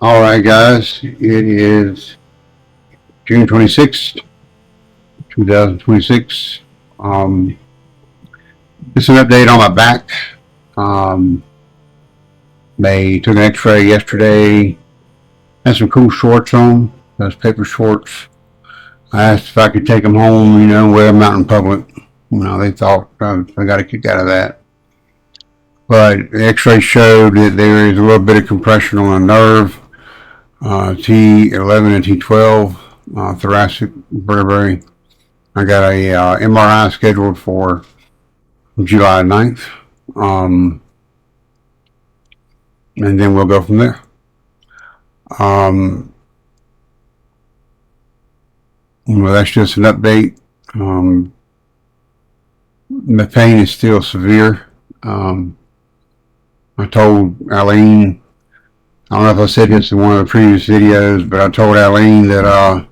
All right, guys. It is June 26th, 2026. Um, just an update on my back. Um, they took an x-ray yesterday. Had some cool shorts on, those paper shorts. I asked if I could take them home, wear them out in public. They thought I got a kick out of that. But the x-ray showed that there is a little bit of compression on a nerve, T11 and T12, thoracic vertebrae. I got a MRI scheduled for July 9th. And then we'll go from there. Um, that's just an update. The pain is still severe. I told Aline, I don't know if I said this in one of the previous videos, but I told Aline that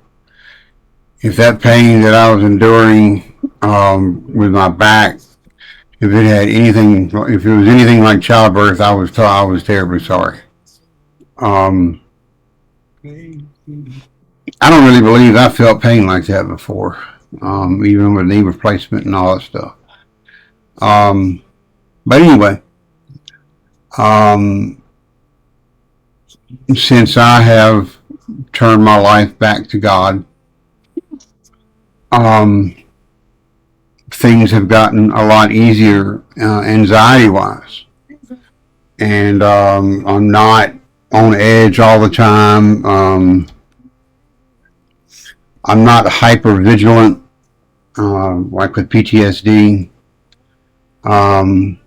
if that pain that I was enduring with my back, if it was anything like childbirth, I was terribly sorry. I don't really believe I felt pain like that before, even with knee replacement and all that stuff. But anyway, since I have turned my life back to God, things have gotten a lot easier anxiety-wise. And I'm not on edge all the time. I'm not hyper vigilant like with PTSD and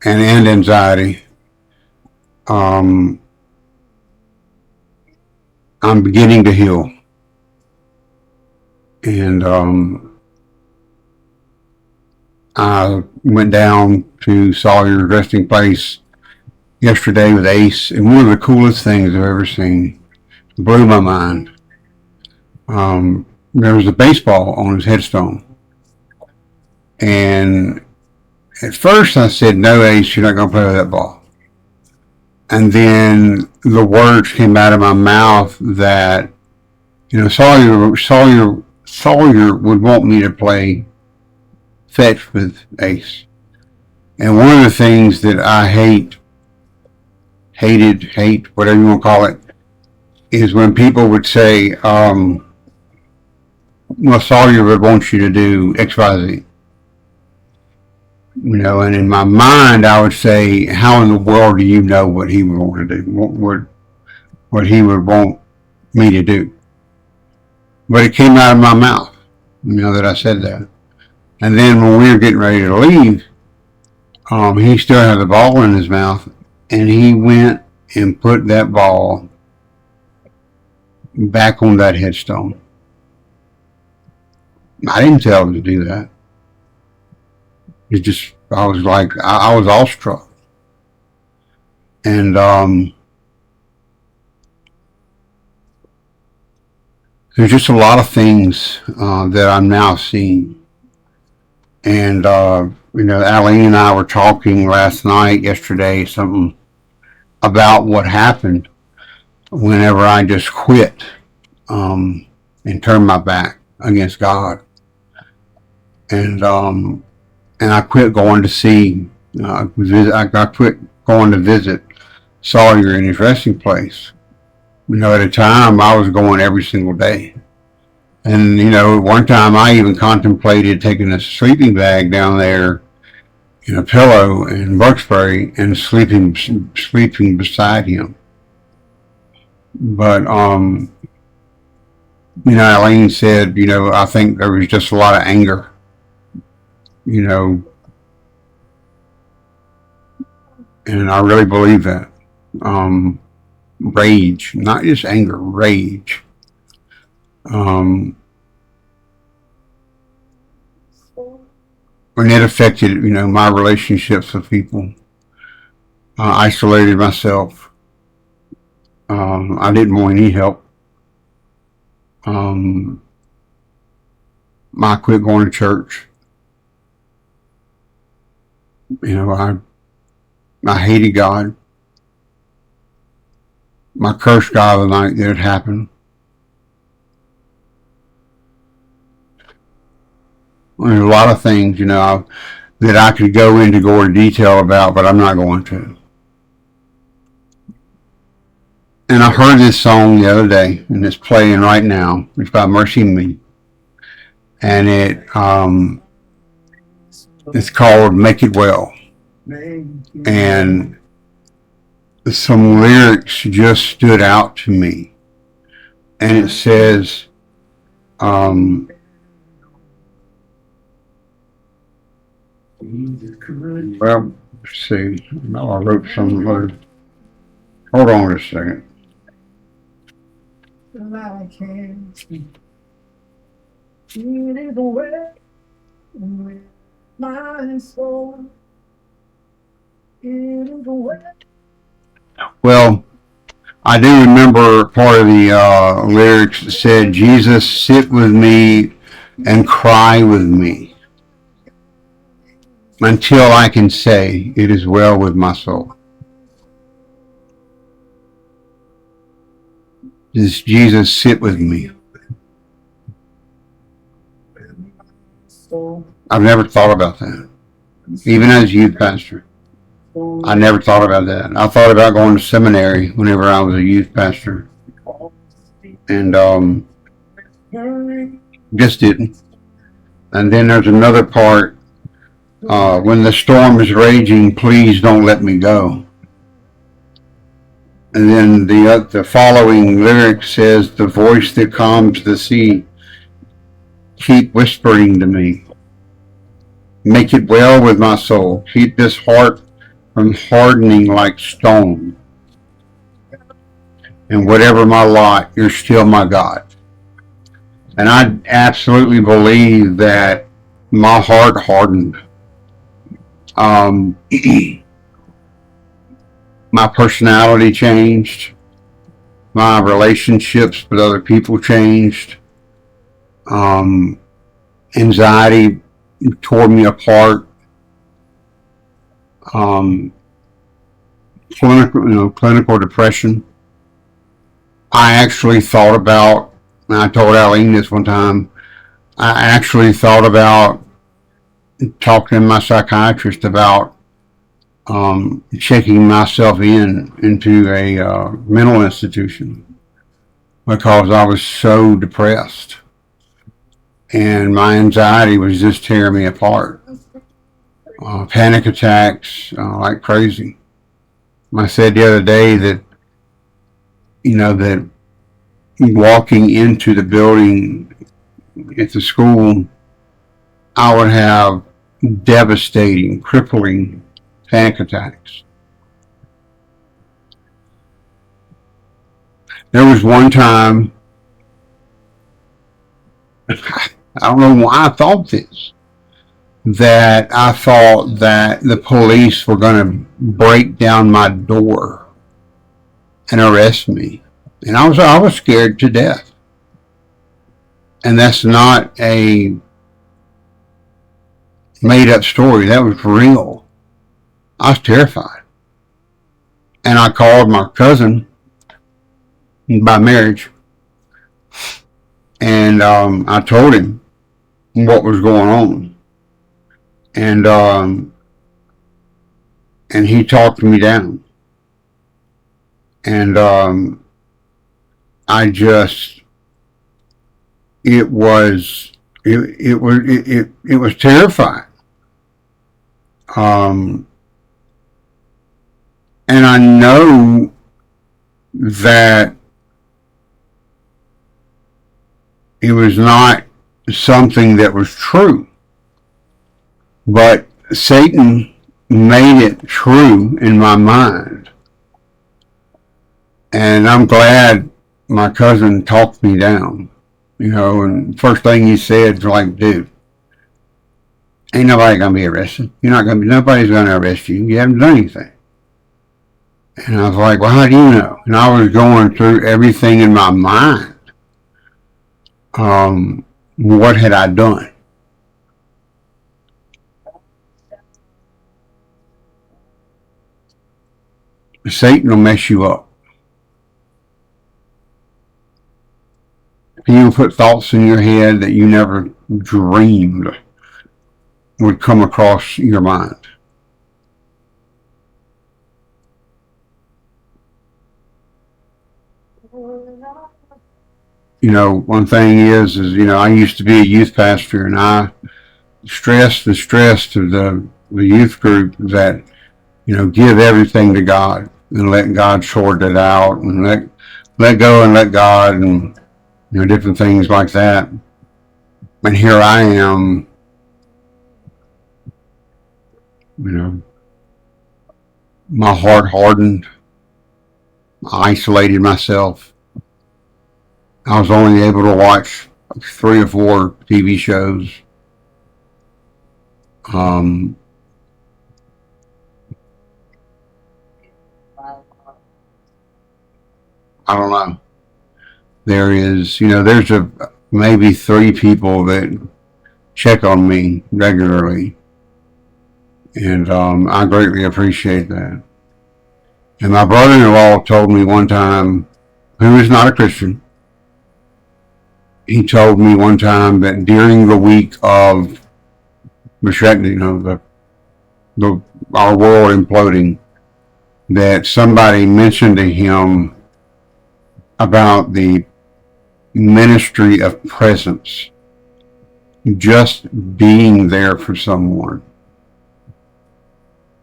anxiety. I'm beginning to heal. And I went down to Sawyer's resting place yesterday with Ace, and one of the coolest things I've ever seen. Blew my mind. There was a baseball on his headstone. And at first I said, "No, Ace, you're not going to play with that ball." And then the words came out of my mouth that, Sawyer would want me to play fetch with Ace. And one of the things that I hate, whatever you want to call it, is when people would say, well, Sawyer would want you to do X, Y, Z. And in my mind, I would say, how in the world do you know what he would want to do? What he would want me to do? But it came out of my mouth, that I said that. And then when we were getting ready to leave, he still had the ball in his mouth, and he went and put that ball back on that headstone. I didn't tell him to do that. It just, I was awestruck. And there's just a lot of things that I'm now seeing. And, Aline and I were talking yesterday, something about what happened whenever I just quit and turned my back against God. And I quit going to see, I quit going to visit Sawyer in his resting place. At a time I was going every single day. And, one time I even contemplated taking a sleeping bag down there in a pillow in Buckspray and sleeping beside him. But, Eileen said, I think there was just a lot of anger, and I really believe that. Rage, not just anger, rage. And it affected, my relationships with people. Isolated myself. I didn't want any help. I quit going to church. I hated God. I cursed God the night that it happened. There's a lot of things, that I could go into gory detail about, but I'm not going to. And I heard this song the other day, and it's playing right now. It's by Mercy Me, and it's called "Make It Well." And some lyrics just stood out to me, and it says, well, let's see. No, I wrote some words. Hold on a second. I can't feel it away with my soul. Well, I do remember part of the lyrics that said, "Jesus, sit with me and cry with me until I can say it is well with my soul." Does Jesus sit with me? I've never thought about that. Even as a youth pastor, I never thought about that. I thought about going to seminary whenever I was a youth pastor, and just didn't. And then there's another part, when the storm is raging, please don't let me go. And then the following lyric says, "The voice that calms the sea, keep whispering to me. Make it well with my soul. Keep this heart from hardening like stone. And whatever my lot, you're still my God." And I absolutely believe that my heart hardened. My personality changed. My relationships with other people changed. Anxiety tore me apart. Clinical depression. I actually thought about, and I told Aline this one time, I actually thought about talking to my psychiatrist about checking myself into a mental institution because I was so depressed and my anxiety was just tearing me apart. Panic attacks like crazy. I said the other day that that walking into the building at the school, I would have devastating, crippling panic attacks. There was one time, I don't know why I thought this, that I thought that the police were going to break down my door and arrest me. And I was scared to death. And that's not a made up story. That was real. I was terrified. And I called my cousin by marriage. And I told him what was going on. And he talked me down. And I just, it was terrifying. And I know that it was not something that was true, but Satan made it true in my mind. And I'm glad my cousin talked me down, and first thing he said was like, "Dude, ain't nobody gonna be arrested. Nobody's gonna arrest you. You haven't done anything." And I was like, "Well, how do you know?" And I was going through everything in my mind. What had I done? Satan will mess you up. He will put thoughts in your head that you never dreamed would come across your mind. One thing is, I used to be a youth pastor, and I stressed to the youth group that, give everything to God and let God sort it out, and let go and let God, and, different things like that. And here I am, my heart hardened. I isolated myself. I was only able to watch 3 or 4 TV shows. I don't know. There's maybe 3 people that check on me regularly, and I greatly appreciate that. And my brother-in-law told me one time, who is not a Christian, he told me one time that during the week of our world imploding, that somebody mentioned to him about the ministry of presence, just being there for someone,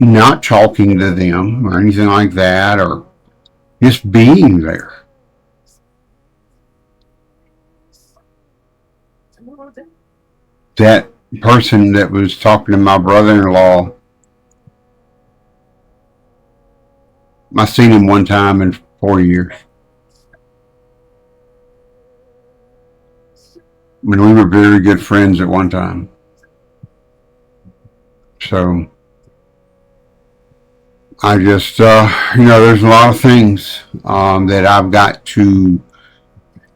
not talking to them or anything like that, or just being there. That person that was talking to my brother-in-law, I seen him one time in 4 years. I mean, we were very good friends at one time. So I just, there's a lot of things that I've got to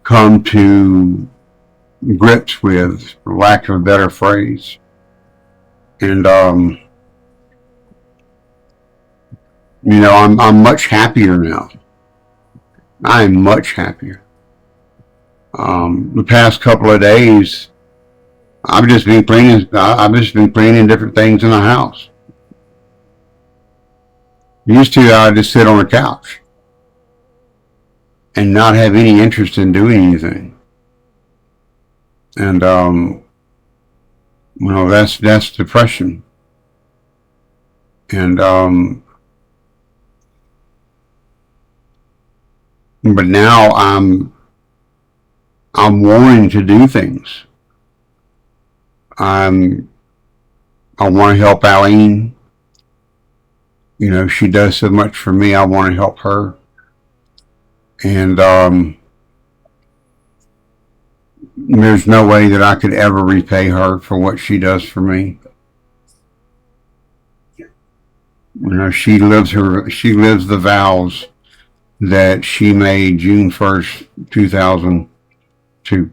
come to grips with, for lack of a better phrase. And, I'm much happier now. I am much happier. The past couple of days, I've just been cleaning different things in the house. Used to, I'd just sit on the couch and not have any interest in doing anything. And, that's depression. And, but now I'm wanting to do things. I want to help Aline. She does so much for me. I want to help her. And there's no way that I could ever repay her for what she does for me. She lives the vows that she made June 1st, 2002.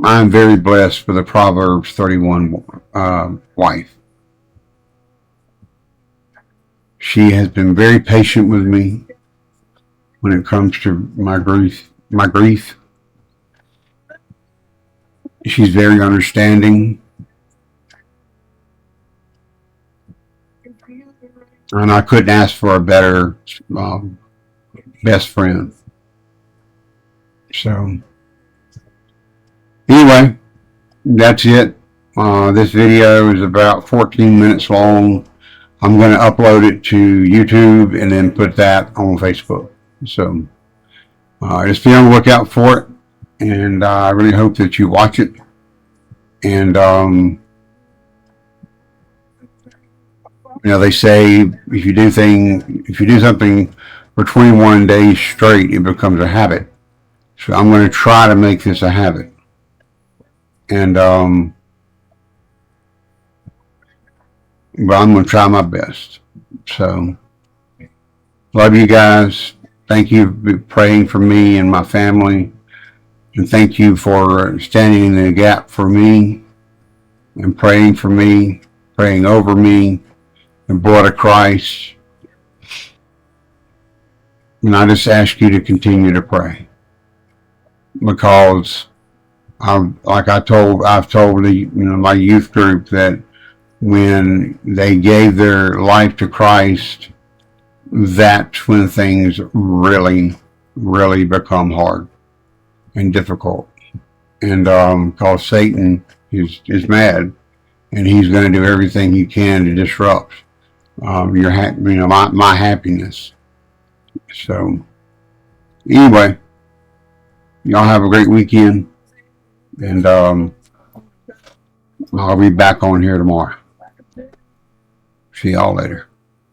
I'm very blessed with a Proverbs 31 wife. She has been very patient with me when it comes to my grief. She's very understanding. And I couldn't ask for a better best friend. So, anyway, that's it. This video is about 14 minutes long. I'm going to upload it to YouTube and then put that on Facebook. So, just be on the lookout for it. And I really hope that you watch it. And, they say if you do something for 21 days straight, it becomes a habit. So I'm going to try to make this a habit. And, but I'm going to try my best. So, love you guys. Thank you for praying for me and my family. And thank you for standing in the gap for me and praying for me, praying over me. The blood of Christ And I just ask you to continue to pray, because I've told my youth group that when they gave their life to Christ, that's when things really, really become hard and difficult. And because Satan is mad, and he's going to do everything he can to disrupt my happiness. So anyway, y'all have a great weekend, and I'll be back on here tomorrow. See y'all later.